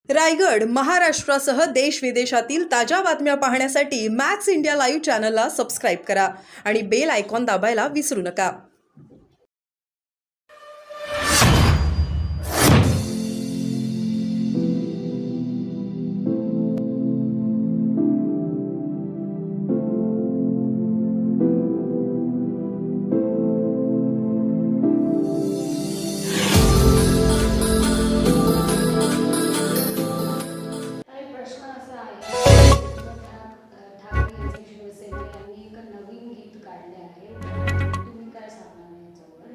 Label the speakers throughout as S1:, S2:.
S1: रायगड, महाराष्ट्रासह देश विदेशातील ताज्या बातम्या पाहण्यासाठी मॅक्स इंडिया लाईव्ह चॅनलला सबस्क्राईब करा आणि बेल आयकॉन दाबायला विसरू नका.
S2: प्रश्न असा आहे ठाकरे यांचे शिवसेना यांनी एक नवीन गीत काढले आहे. तुम्ही काय सांगणार याच्यावर?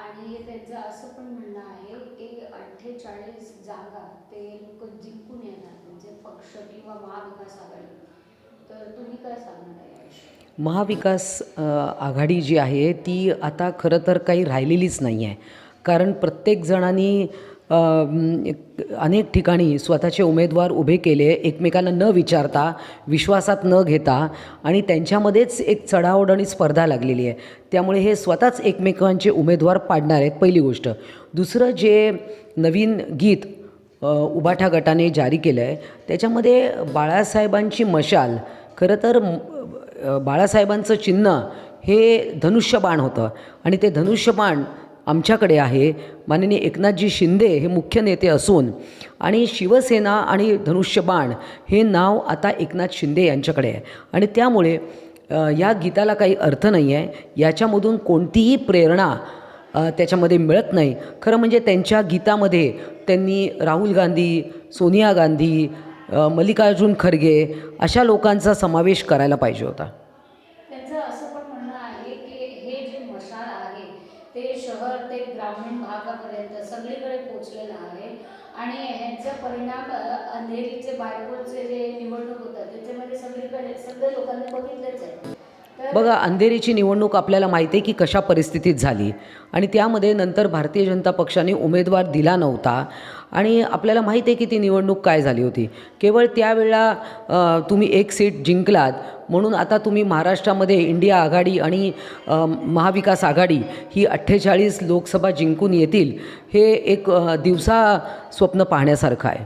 S2: आणि त्यांचं असं पण म्हणणं आहे की 48 जागा ते लोक जिंकून येणार, म्हणजे पक्ष किंवा महाविकास आघाडी. तर तुम्ही काय सांगणार आहे याविषयी?
S3: महाविकास आघाडी जी आहे ती आता खरं तर काही राहिलेलीच नाही आहे. कारण प्रत्येक जणांनी अनेक ठिकाणी स्वतःचे उमेदवार उभे केले, एकमेकांना न विचारता, विश्वासात न घेता, आणि त्यांच्यामध्येच एक चढाओढ आणि स्पर्धा लागलेली आहे. त्यामुळे हे स्वतःच एकमेकांचे उमेदवार पाडणार आहेत, पहिली गोष्ट. दुसरं, जे नवीन गीत उबाठा गटाने जारी केलं आहे त्याच्यामध्ये बाळासाहेबांची मशाल, खरं तर बाळासाहेबांचं चिन्ह हे धनुष्यबाण होतं आणि ते धनुष्यबाण आमच्याकडे आहे. माननीय एकनाथजी शिंदे हे मुख्य नेते असून आणि शिवसेना आणि धनुष्यबाण हे नाव आता एकनाथ शिंदे यांच्याकडे आहे. आणि त्यामुळे या गीताला काही अर्थ नाही आहे. याच्यामधून कोणतीही प्रेरणा त्याच्यामध्ये मिळत नाही. खरं म्हणजे त्यांच्या गीतामध्ये त्यांनी राहुल गांधी, सोनिया गांधी, मल्लिकार्जुन खरगे अशा लोकांचा समावेश करायला पाहिजे होता.
S2: त्यांचं असं पण म्हणणं आहे की हे जे मशाल आहे ते शहर ते ग्रामीण भागापर्यंत सगळीकडे पोचलेलं आहे आणि ह्यांचा परिणाम अंधेरीचे बायकोचे जे निवडणूक होतं त्याच्यामध्ये सगळीकडे सगळ्या लोकांनी बघितलेच आहे.
S3: बघा, अंधेरीची निवडणूक आपल्याला माहिती आहे की कशा परिस्थितीत झाली आणि त्यामध्ये नंतर भारतीय जनता पक्षाने उमेदवार दिला नव्हता आणि आपल्याला माहिती आहे की ती निवडणूक काय झाली होती. केवळ त्यावेळेला तुम्ही एक सीट जिंकलात म्हणून आता तुम्ही महाराष्ट्रामध्ये इंडिया आघाडी आणि महाविकास आघाडी ही 48 लोकसभा जिंकून येतील, हे एक दिवसा स्वप्न पाहण्यासारखं आहे.